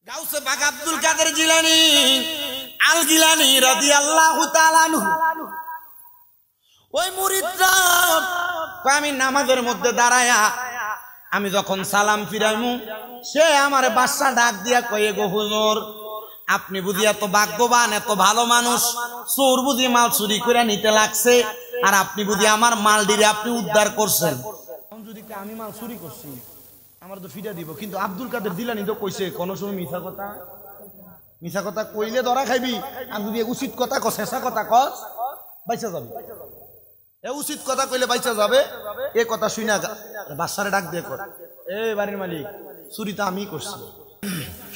গাউসে পাক আব্দুল কাদের জিলানী আল জিলানী রাদিয়াল্লাহু তাআলা আনহু ওই মুরিদরা আমি নামাজের মধ্যে দাঁড়ায়া আমি যখন সালাম ফিরাইমু সে আমার বাদশা ডাক দিয়া কয়ে গো হুজুর আপনি বুঝি এত ভাগ্যবান এত ভালো মানুষ চোর বুঝি মাল চুরি করে নিতে লাগছে আর আপনি বুঝি আমার মাল ডিরে আপনি উদ্ধার করছেন। যদি আমি মাল চুরি করছি আমার তো ফিরা দিব, কিন্তু আব্দুল কাদের জিলানী তো কইছে কোন সময় মিছা কথা কইলে ধরা খাইবি, আর যদি উচিত কথা কস শেষা কথা কস বাইচা যাবে, উচিত কথা কইলে বাইচা যাবে। এ কথা শুনা বাদশারে ডাক দিয়ে কর, এ বাড়ির মালিক চুরি তো আমি করছি,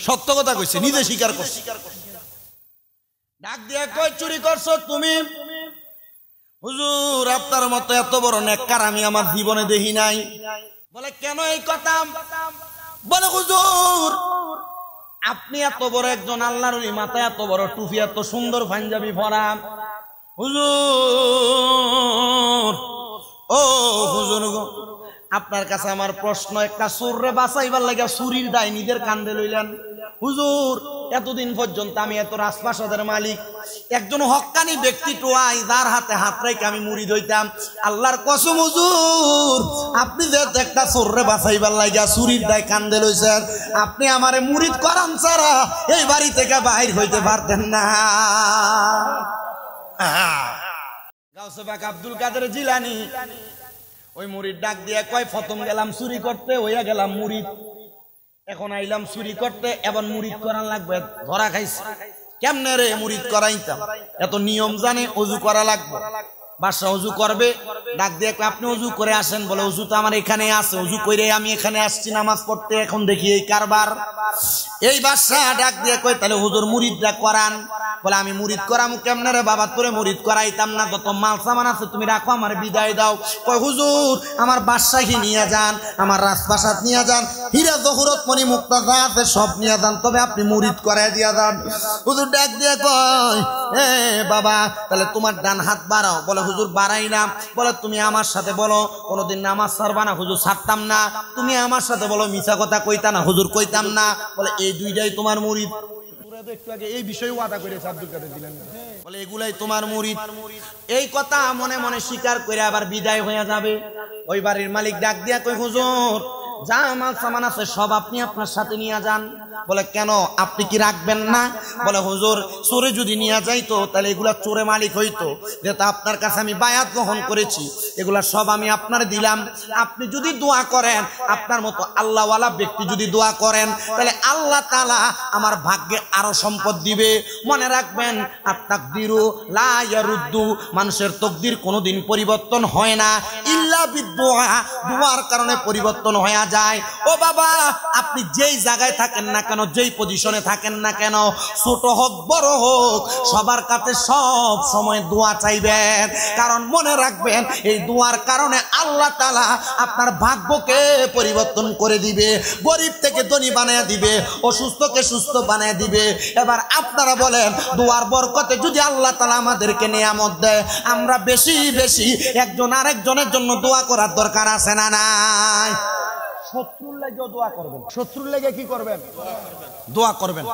সত্য কথা কইছে, নিজে স্বীকার করছে। ডাক দিয়ে কই চুরি করছো তুমি? হুজুর আপনার মতো এত বড় নেককার আমি আমার জীবনে দেখি নাই। বলে কেন এই কথা? বলে হুজুর আপনি এত বড় একজন আল্লাহর ওলি, মাথায় এত বড় টুপি, এত সুন্দর পাঞ্জাবি পরা, হুজুর ও হুজুর আপনার কাছে আমার প্রশ্ন, একটা চোররে বাঁচাইবার লাগে চুরির দায় নিজের কান্দে লইলেন। হুজুর এতদিন পর্যন্ত আমি এত রাজপ্রাসাদের মালিক, একজন হক্কানি ব্যক্তি টোয়াই যার হাতে হাত রেখে আমি মুরিদ হইতাম, আল্লাহর কসম হুজুর আপনি যে একটা চোররে বাঁচাইবার লাগিয়া চুরির দায় কান্দে লইছেন, আপনি আমারে মুরিদ করান ছাড়া এই বাড়ি থেকে বাইর হইতে পারতেন না। গাউসে পাক আব্দুল কাদের জিলানী ওই মুরিদ ডাক দিয়ে কয় প্রথম গেলাম চুরি করতে, হইয়া গেলাম মুরিদ, এখন আইলাম চুরি করতে, এবার মুরিদ করান লাগবে, ধরা খাইছে। কেমনে রে মুরিদ করাইতাম? এত নিয়ম জানে, অজু করা লাগবে। বাদশা অজু করবে, ডাক দিয়ে আপনি অজু করে আসেন। বলে অজু তো আমার এখানে আছে, অজু করে আমি এখানে আসছি নামাজ পড়তে, এখন দেখি এই কারবার। এই বাদশা ডাক দিয়ে কয় তাহলে হুজুর মুরিদরা করান। বলে আমি মুরিদ করামু কেমনে রে বাবা, তোরে মুরিদ করাইতাম না, যত মাল সামান আছে তুমি রাখো, আমার বিদায় দাও। কয় হুজুর আমার বাদশাহী নিয়ে যান, আমার রাজপ্রাসাদ নিয়ে যান, হীরা জহরত মণি মুক্তা যা আছে সব নিয়ে যান, তবে আপনি মুরিদ করাই দিয়া যান। হুজুর ডাক দিয়ে কয় এ বাবা তাহলে তোমার ডান হাত বাড়াও। বলে হুজুর বাড়াই না। বলে তুমি আমার সাথে বলো কোনোদিন নামাজ ছাড়বা না। হুজুর ছাড়তাম না। তুমি আমার সাথে বলো মিছা কথা কইতা না। হুজুর কইতাম না। বলে এই দুইটাই তোমার মুরিদ। একটু আগে এই বিষয়ে ওয়াদা করেছে আব্দুল কাদের জিলানী, বলে এগুলাই তোমার মুরিদ। এই কথা মনে মনে স্বীকার করে আবার বিদায় হয়ে যাবে। ওই বাড়ির মালিক ডাক দিয়া কই হুজুর যা মাল সামান আছে সব আপনি আপনার সাথে নিয়ে যান। বলে কেন আপনি কি রাখবেন না? বলে হুজুর চোরে যদি নিয়ে যাইতো তাহলে এগুলা চোরে মালিক হইতো, যেটা আপনার কাছে আমি বায়াত গ্রহণ করেছি, এগুলা সব আমি আপনার দিলাম। আপনি যদি দোয়া করেন, আপনার মতো আল্লাহওয়ালা ব্যক্তি যদি দোয়া করেন, তাহলে আল্লাহ তাআলা আমার ভাগ্যে আরো সম্পদ দিবে। মনে রাখবেন আত-তাকদিরু লা ইয়ারুদ্দু, মানুষের তকদির কোনোদিন পরিবর্তন হয় না, ইল্লা বিদুআ, দোয়ার কারণে পরিবর্তন হয়ে যায়। ও বাবা আপনি যেই জায়গায় থাকেন না কেন, যেই পজিশনে থাকেন না কেন, ছোট হোক বড় হোক, সবার কাছে সব সময় দোয়া চাইবেন। কারণ মনে রাখবেন এই দোয়ার কারণে আল্লাহ তাআলা আপনার ভাগ্যকে পরিবর্তন করে দিবে, গরিব থেকে ধনী বানিয়ে দিবে, অসুস্থকে সুস্থ বানিয়ে দিবে। এবার আপনারা বলেন দোয়ার বরকতে যদি আল্লাহ তাআলা আমাদেরকে নিয়ামত দেয়, আমরা বেশি বেশি একজন আরেকজনের জন্য দোয়া করার দরকার আছে না নাই? শত্রুর লেগেও দোয়া করবেন। শত্রুর লেগে কি করবেন? দোয়া করবেন।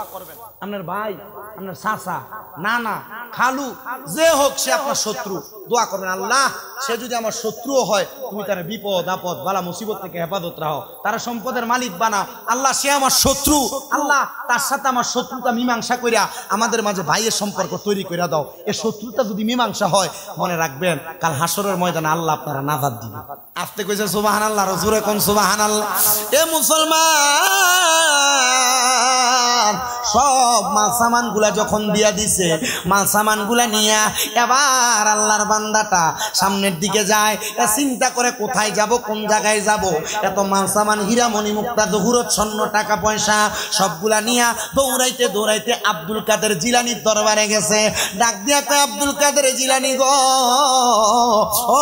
আপনার ভাই, আপনার চাচা, নানা, খালু যে হোক সে আপনার শত্রু, দোয়া করবেন আল্লাহ সে যদি আমার শত্রুও হয় তুমি তার বিপদ আপদ বালা মুসিবত থেকে হেফাজত রাখো, তারা সম্পদের মালিক বানাও। আল্লাহ সে আমার শত্রু, আল্লাহ তার সাথে আমার শত্রুতা মীমাংসা কইরা আমাদের মাঝে ভাইয়ের সম্পর্ক তৈরি করে দাও। এই শত্রুতা যদি মীমাংসা হয়, মনে রাখবেন কাল হাসরের ময়দানে আল্লাহ আপনারা নাজাত দিবে। আস্তে কইছে সুবহানাল্লাহ, জোরে কোন সুবহানাল্লাহ। এ মুসলমান সব মাল সামান গুলা যখন দিয়া দিছে, মাল সামান গুলা নিয়ে এবার আল্লাহর বান্দাটা সামনের দিকে যায়, চিন্তা করে কোথায় যাব, কোন জায়গায় যাব। এত মাল সামান হীরা মণি মুক্তা জহুরত স্বর্ণ টাকা পয়সা সবগুলা নিয়ে দৌড়াইতে দৌড়াইতে আব্দুল কাদের জিলানীর দরবারে গেছে। ডাক দিয়া কয় আব্দুল কাদের জিলানী গো, ও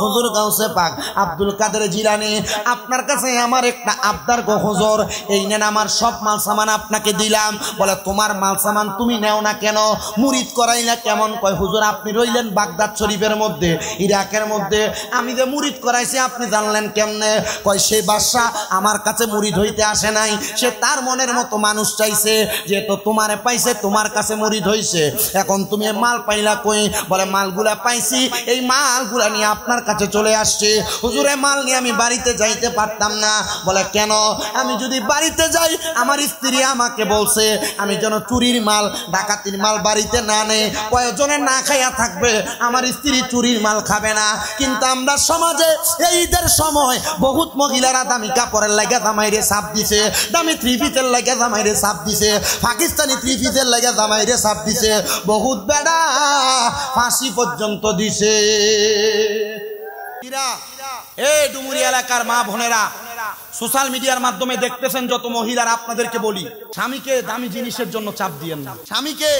হুজুর গাউসে পাক আব্দুল কাদের জিলানী, আপনার কাছে আমার একটা আবদার গো হুজুর, এই নেন আমার সব মাল সামান আপনাকে দিলাম। বলে তোমার মাল সামান তুমি নেও না কেন, মুরিদ করাইলা কেমন? কয় হুজুর আপনি রইলেন বাগদাদ শরীফের মধ্যে, ইরাকের মধ্যে, আমি যে মুরিদ করাইছি আপনি জানলেন কেমনে? কয় সেই বাদশা আমার কাছে মুরিদ হইতে আসে নাই, সে তার মনের মতো মানুষ চাইছে, যেহেতু তোমারে পাইছে তোমার কাছে মুরিদ হইছে। এখন তুমি মাল পাইলা কই? বলে মালগুলা পাইছি, এই মালগুলা নিয়ে আপনার কাছে চলে আসছে। হুজুরে মাল নিয়ে আমি বাড়িতে যাইতে পারতাম না। বলে কেন? আমি যদি বাড়িতে যাই আমার স্ত্রী আমাকে বলছে আমি যেন চুরির মাল ডাকাতির মাল বাড়িতে না নেই, কয়েকজনে না খাইয়া থাকবে, আমার স্ত্রী চুরির মাল খাবে না। কিন্তু আমরা সমাজে এই ঈদের সময় বহুত মহিলারা দামি কাপড়ের লাগা জামাইরে চাপ দিছে, দামি থ্রি পিসের লাগা জামাইরে চাপ দিছে, পাকিস্তানি থ্রি পিসের লাগা জামাইরে চাপ দিছে, বহুত বেড়া ফাঁসি পর্যন্ত দিছে। এই ডুমুরি এলাকার মা বোনেরা সোশ্যাল মিডিয়ার মাধ্যমে দেখতেছেন যত মহিলারা, আপনাদেরকে বলি স্বামীকে দামি জিনিসের জন্য চাপ দিয়েন না। স্বামীকে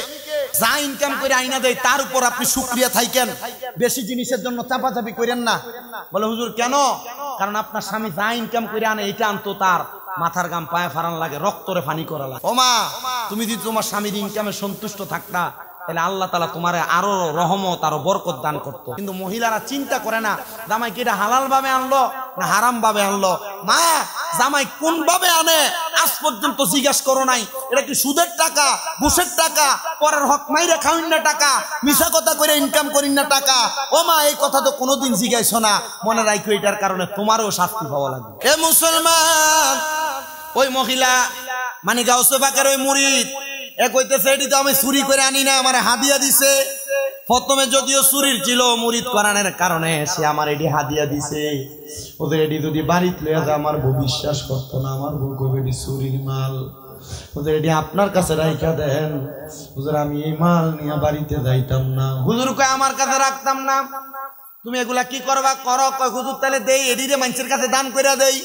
যা ইনকাম করে আইনা দেয় তার উপর আপনি শুকরিয়া থাকেন, বেশি জিনিসের জন্য চাপাচাপি করেন না। বলে হুজুর কেন? কারণ আপনার স্বামী যা ইনকাম করে আনে এটা আনতো তার মাথার গাম পায়ে ফারান লাগে, রক্তরে ফানি করা লাগে। ও মা, তুমি যদি তোমার স্বামীর ইনকামে সন্তুষ্ট থাকতা তাহলে আল্লাহ তাআলা তোমারে আরো রহমত আরো বরকত দান করতো। কিন্তু মহিলারা চিন্তা করে না জামাই কি এটা হালাল ভাবে আনলো না হারাম ভাবে আনলো। মা, জামাই কোন ভাবে আনে আজ পর্যন্ত জিজ্ঞাসা করো নাই? এটা কি সুদের টাকা, ঘুষের টাকা, পরের হক মাইরে খাওয়িন না টাকা, মিছা কথা করে ইনকাম করিন না টাকা? ও মা, এই কথা তো কোনোদিন জিজ্ঞাসো না। মনে রাখো এটার কারণে তোমারও শাস্তি পাওয়া লাগবে। এ মুসলমান, ওই মহিলা মানে গাউসে পাকের ওই মুরিদ এ কইতেছে এটি তো আমি চুরি করে আনি না, আমার হাদিয়া দিছে। প্রথমে যদিও চুরির ছিল, মুরিদ করানোর কারণে সে আমার এটি হাদিয়া দিছে। ওদের এটি যদি বাড়িতে লইয়া যায় আমার বউ বিশ্বাস করতো না, আমার বউ কবে এটি চুরির মাল। ওদের এটি আপনার কাছে রাইখা দেন। হুজুর আমি এই মাল নিয়ে বাড়িতে যাইতাম না। হুজুর কয় আমার কাছে রাখতাম না। তুমি এগুলা কি করবা? করো। কয় হুজুর তাহলে দেই, এডিরে মানুষের কাছে দান কইরা দেই।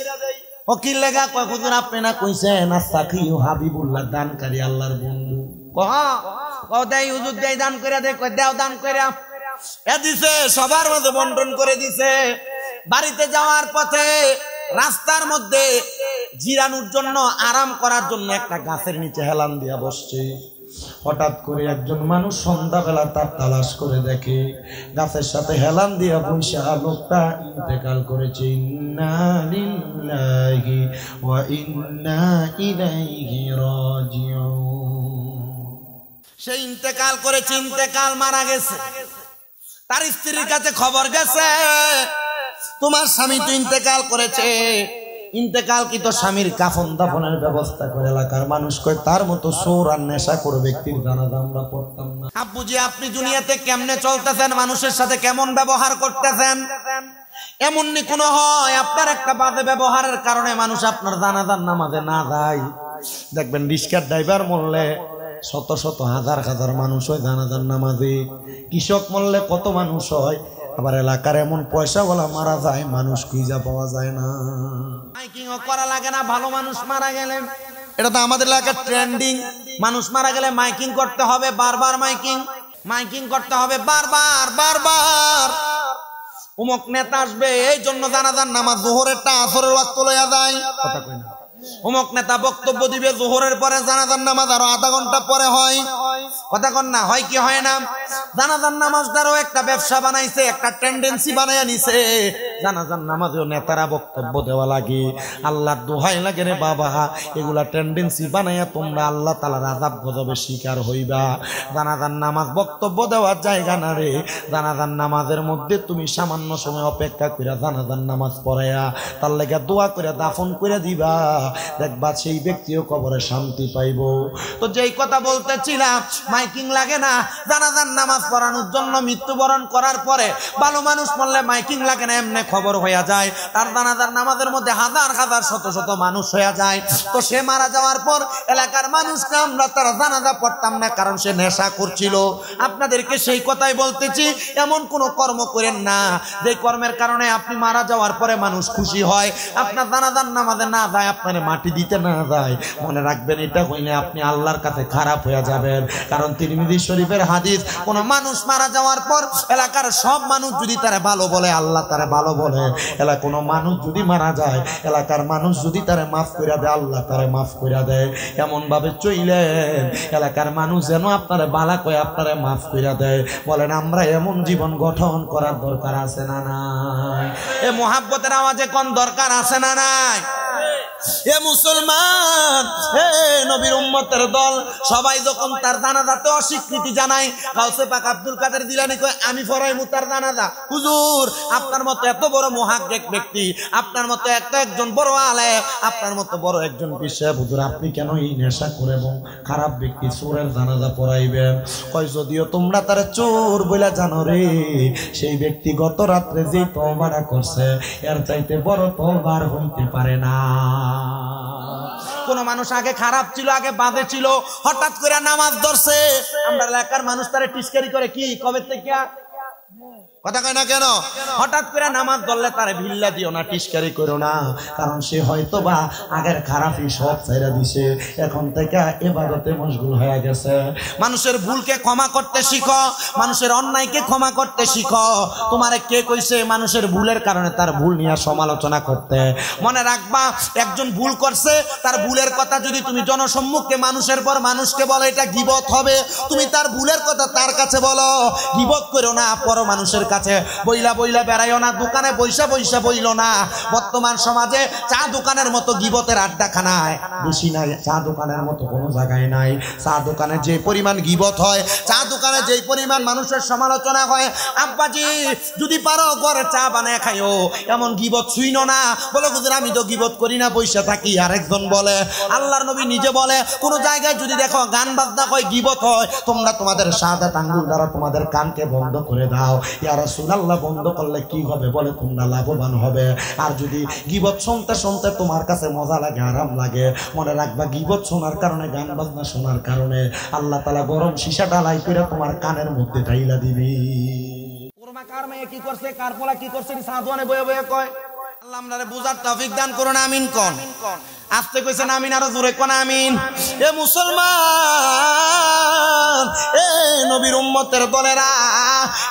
ওকিল লেগা কয় হুজুর আপনি না কইছেন আস্তাকিউ হাবিবুল্লাহ দানকারী আল্লাহর বন্ধু। দেয় হুজুর, দেয় দান করে দে। কয় দাও দান করে। এ দিছে, সবার মধ্যে বন্টন করে দিছে। বাড়িতে যাওয়ার পথে রাস্তার মধ্যে জিরানোর জন্য আরাম করার জন্য একটা গাছের নিচে হেলান দিয়া বসছে। হঠাৎ করে একজন মানুষ সন্ধ্যাবেলা তার তালাশ করে দেখে গাছের সাথে হেলান দিয়া বৈশা লোকটা ইন্তেকাল করেছে। ইন্না লিল্লাহি ওয়া ইন্না ইলাইহি রাজিউন। সে ইন্তেকাল করেছে, ইন্তেকাল মারা গেছে। তার স্ত্রীর কাছে খবর গেছে তোমার স্বামী তো ইন্তেকাল করেছে। ইন্তেকাল কি তো স্বামীর কাফন দাফনের ব্যবস্থা করে এলাকার মানুষ কয় তার মতো চোর আর নেশা করে ব্যক্তির জানাজা আমরা পড়তাম না। আব্বুজি আপনি দুনিয়াতে কেমনে চলতেছেন, মানুষের সাথে কেমন ব্যবহার করতেছেন? এমন নি কোনো হয় আপনার একটা বাজে ব্যবহারের কারণে মানুষ আপনার জানাজার নামাজে না যায়। দেখবেন রিক্সার ড্রাইভার মরলে শত শত হাজার হাজার মানুষ হয় জানাজার নামাজে। কৃষক মরলে কত মানুষ হয়। আবার এলাকার এমন পয়সাওয়ালা মারা যায় মানুষ খুঁজা পাওয়া যায় না। মাইকিং করা লাগে না ভালো মানুষ মারা গেলে? এটা তো আমাদের এলাকার ট্রেন্ডিং। মানুষ মারা গেলে মাইকিং করতে হবে, বারবার মাইকিং করতে হবে, বারবার। অমুক নেতা আসবে এই জন্য জানাজার নামাজ যোহরেরটা আসরের ওয়াক্ত লইয়া যায়। কথা কই না। অমুক নেতা বক্তব্য দিবে যোহরের পরে, জানাজার নামাজ আরো আধা ঘন্টা পরে হয়। কথা কন না, হয় কি হয় না? জানাজার নামাজটারও একটা ব্যবসা বানাইছে, একটা টেন্ডেন্সি বানাইয়া নিছে। জানাজার নামাজেও নেতারা বক্তব্য দেওয়া লাগে। আল্লাহর দোহাই লাগে রে বাবা, এগুলা টেন্ডেন্সি বানাইয়া তোমরা আল্লাহ তাআলার আযাব গজবের শিকার হইবা। জানাজার নামাজ বক্তব্য দেওয়ার জায়গা না রে। জানাজার নামাজের মধ্যে তুমি সামান্য সময় অপেক্ষা করে জানাজার নামাজ পড়াইয়া তার লাগা দোয়া করে দাফন করে দিবা, দেখবা সেই ব্যক্তিও কবরে শান্তি পাইব। তো যেই কথা বলতেছিলাম, মাইকিং লাগে না জানাজার নামাজ পড়ানোর জন্য। মৃত্যুবরণ করার পরে ভালো মানুষ মরলে মাইকিং লাগে না, এমনি খবর হয়ে যায়। তার জানাজার নামাজের মধ্যে হাজার হাজার শত শত মানুষ হয়ে যায়। তো সে মারা যাওয়ার পর এলাকার মানুষকে আমরা তার জানাজা পড়তাম না, কারণ সে নেশা করছিল। আপনাদেরকে সেই কথাই বলতেছি, এমন কোন কর্ম করেন না যে কর্মের কারণে আপনি মারা যাওয়ার পরে মানুষ খুশি হয়। আপনার জানাজার নামাজে না যায়, আপনার মাটি দিতে না যায়, মনে রাখবেন এটা হইলে আপনি আল্লাহর কাছে খারাপ হয়ে যাবেন। কারণ তিরমিজি শরীফের হাদিস, কোন মানুষ মারা যাওয়ার পর এলাকার সব মানুষ যদি তারা ভালো বলে আল্লাহ তারা ভালো বলে এলা কোনো মানুষ যদি মারা যায়, এলাকার মানুষ যদি তারে মাফ কইরা দেয়, আল্লাহ তারে মাফ কইরা দেয়। এমন ভাবে চইলেন এলাকার মানুষ যেন আপনারে বালা কয় আপনারে মাফ কইরা দেয়। বলেন আমরা এমন জীবন গঠন করার দরকার আছে না নাই? এ মোহাব্বতের আওয়াজে কোন দরকার আছে না নাই? এ মুসলমান, হে নবীর উম্মতের দল, সবাই যখন তার জানাজাতে অস্বীকৃতি জানায়, গাউসে পাক আব্দুল কাদের জিলানী কয় আমি পড়াইমু তার জানাজা। হুজুর আপনার মতো এত বড় মুহাক্কিক ব্যক্তি, আপনার মতো একজন বড় আলেম, আপনার মতো বড় একজন বিশ্বাস, হুজুর আপনি কেন এই নেশা করে এবং খারাপ ব্যক্তি চোরের জানাজা পড়াইবেন? কয় যদিও তোমরা তার চোর বলে জানো রে, সেই ব্যক্তি গত রাত্রে যে তওবাটা করছে এর চাইতে বড় তওবার হইতে পারে না। কোন মানুষ আগে খারাপ ছিল, আগে বাদে ছিল, হঠাৎ করে নামাজ ধরছে, আমরা এলাকার মানুষ তারে টিস্কারি করে কি কবে থেকে কথা কয় না কেন? হঠাৎ করে নামাজ ধরলে তারে ভিল্লা দিও না, টিস্কারি করো না, কারণ সে হয়তো বা আগের খারাপই সব ছাইরা দিছে, এখন থেকে ইবাদতে মশগুল হয়ে গেছে। মানুষের ভুলকে ক্ষমা করতে শিখো, মানুষের অন্যায়কে ক্ষমা করতে শিখো। তোমারে কে কইছে মানুষের ভুলের কারণে তার ভুল নিয়ে সমালোচনা করতে? মনে রাখবা একজন ভুল করছে, তার ভুলের কথা যদি তুমি জনসম্মুখে মানুষের পর মানুষকে বলো এটা গীবত হবে। তুমি তার ভুলের কথা তার কাছে বলো, গীবত করো না, পর মানুষের কাছে বইলা বইলা বেড়াইও না, দোকানে বইসা বইসা বইলো না। বর্তমান সমাজে চা দোকানের মতো গীবতের আড্ডাখানায় বেশি নাই, চা দোকানের মতো কোনো জায়গায় নাই। চা দোকানে যে পরিমাণ গীবত হয়, চা দোকানে যে পরিমাণ মানুষের সমালোচনা হয়, আব্বাজি যদি পারো ঘরে চা বানায় খাইও, এমন গীবত শুইনো না। বলো হুজুর আমি তো গীবত করি না, বইসা থাকি। আরেকজন বলে, আল্লাহর নবী নিজে বলে, কোন জায়গায় যদি দেখো গান বাজনা হয়, গীবত হয়, তোমরা তোমাদের শাহাদাত আঙ্গুল দ্বারা তোমাদের কানকে বন্ধ করে দাও। ইয়া রাসূলুল্লাহ বন্ধ করলে কি হবে? বলে তোমরা লাভবান হবে। আর যদি গীবত শুনতে শুনতে তোমার কাছে মজা লাগে, আরাম লাগে, মনে রাখবা গীবত শোনার কারণে, গান বাজনা শোনার কারণে আল্লাহ তাআলা গরম সীসা ঢালাই করে তোমার কানের মধ্যে ঢাইলা দিবি। ওরমা কার মেয়ে কি করছে, কার পোলা কি করছে, সাধুয়ানে বয়ে বয়ে কয়। আল্লাহ আমরারে বুঝার তৌফিক দান করুন, আমিন কোন। আস্তে কইছেন আমিন, আরো জোরে কোন আমিন। এ মুসলমান, এ নবীর উম্মতের দলেরা,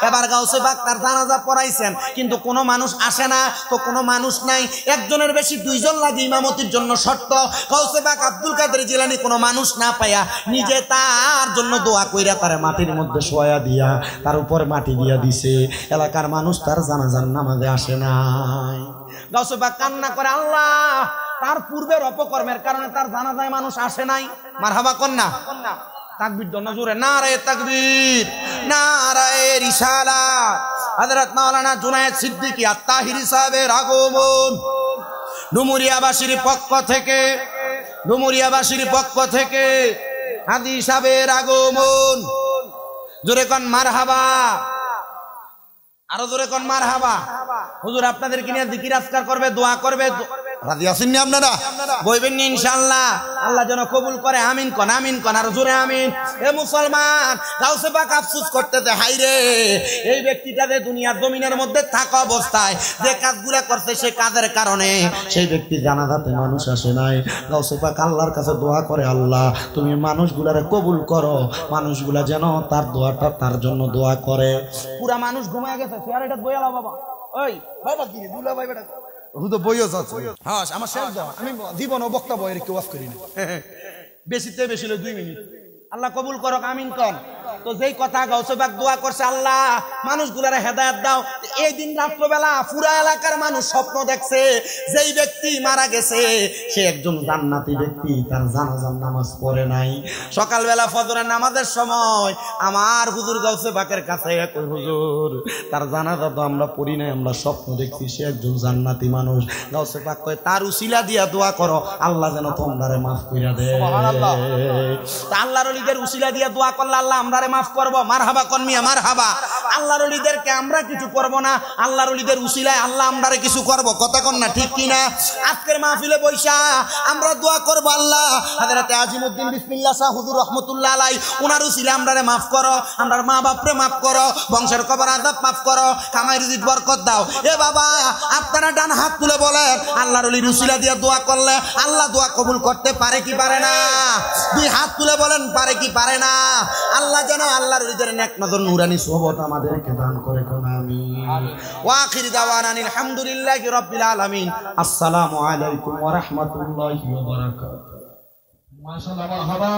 এবার গাউসে পাক তার জানাজা পড়াইছেন, কিন্তু কোনো মানুষ আসে না, তো কোনো মানুষ নাই, একজনের বেশি দুইজন লাগে ইমামতির জন্য শর্ত। গাউসে পাক আব্দুল কাদের জিলানী কোনো মানুষ না পাইয়া নিজে তার জন্য দোয়া কইরা তারে মাটির মধ্যে শোয়া দিয়া তার উপর মাটি দিয়া দিছে। এলাকার মানুষ তার জানাজার নামাজে আসে নাই। গাউসে পাক কান্না করে, আল্লাহ তার পূর্বের অপকর্মের কারণে তার জানাজায় মানুষ আসে নাই। মারহাবা কন্যা তাকবীর দন্ন জোরে, নারে তাকবীর, নারে রিসালাত। হযরত মাওলানা জুনায়েদ সিদ্দিকী আত-তাহিরি সাহেবের আগমন ডুমুরিয়াবাসীর পক্ষ থেকে, ডুমুরিয়াবাসীর পক্ষ থেকে হাজী সাহেবের আগমন। জোরে কোন মারহাবা, আরো জোরে কোন মারহাবা। হুজুর আপনাদেরকে নিয়ে জিকির আজকার করবে, দোয়া করবে, রাজি আছেন না আপনারা? বইবেন নি ইনশাআল্লাহ, আল্লাহ যেন কবুল করে। আমিন কোন, আমিন কোন, আর জোরে আমিন। এ মুসলমান, গাউসে পাক আফসোস করতেছে, হাই রে এই ব্যক্তিটা যে দুনিয়ার জমিনের মধ্যে থাকা অবস্থায় যে কাজগুলা করছে, সে কাজের কারণে সেই ব্যক্তি জানাজাতে মানুষ আসে নাই। গাউসে পাক আল্লাহর কাছে দোয়া করে, আল্লাহ তুমি মানুষগুলারে কবুল করো, মানুষগুলা যেন তার দোয়াটা তার জন্য দোয়া করে। পুরা মানুষ ঘুমায় গেছে, চেয়ার এটা বইয়ালা বাবা, ওই বাবা কি দুলা ভাই বেটা হুদো বইও যাচ্ছে। হ্যাঁ আমার শেষ দাও, আমি জীবন ও বক্তা বইয়ের কেউ ওয়াজ করি না, বেশিতে বেশি 2 মিনিট। আল্লাহ কবুল করক, আমিন কন। তো যেই কথা গাউসে পাক দোয়া করছে, আল্লাহ মানুষগুলারে হেদায়েত দাও। এই দিন রাত্রবেলা পুরা এলাকার মানুষ স্বপ্ন দেখছে, যেই ব্যক্তি মারা গেছে সে একজন জান্নাতি ব্যক্তি, তার জানাজার নামাজ পড়ে নাই। সকালবেলা ফজরের নামাজের সময় আমার হুজুর গাউসে পাকের কাছে কই, হুজুর তার জানাজা তো আমরা পড়ি নাই, আমরা স্বপ্ন দেখছি সে একজন জান্নাতি মানুষ। গাউসে পাক কয় তার উসিলা দিয়া দোয়া করো, আল্লাহ যেন তোমারে মাফ কইরা দেয়। সুবহানাল্লাহ। তা আল্লাহর ওলিদের উসিলা দিয়া দোয়া করলে আল্লাহ আমরারে মাফ করবো। মারহাবা কোন মিয়া, মারহাবা। আল্লাহর ওলিদেরকে আমরা কিছু করব না, আল্লাহর ওলিদের উসিলায় আল্লাহ আমরারে কিছু করব, কথা কোন না, ঠিক কি না? আজকের মাহফিলে বৈশা আমরা দোয়া করব, আল্লাহ হযরতে আজিমউদ্দিন বিসমিল্লাহ শাহ হুজুর রাহমাতুল্লাহ আলাইহি ওনার উসিলায় আমরারে মাফ করো, আমরার মা বাপরে মাফ করো, বংশের কবর আযাব মাফ করো, কামাই রিজিক বরকত দাও। এ বাবা আপনারা ডান হাত তুলে বলেন, আল্লাহর ওলির উসিলা দিয়ে দোয়া করলে আল্লাহ দোয়া কবুল করতে পারে কি পারে না? 2 হাত তুলে বলেন, পারে কি পারে না? আল্লাহ যেন যেন আল্লাহর হৃদয়ের নেক নজর নূরানি সোহবত আমাদেরকে দান করে কোন আমিন। ওয়া আখির দাওয়ানা আলহামদুলিল্লাহি রাব্বিল আলামিন। আসসালামু আলাইকুম ওয়া রাহমাতুল্লাহি ওয়া বারাকাতুহু। মাশাআল্লাহ, মারহাবা।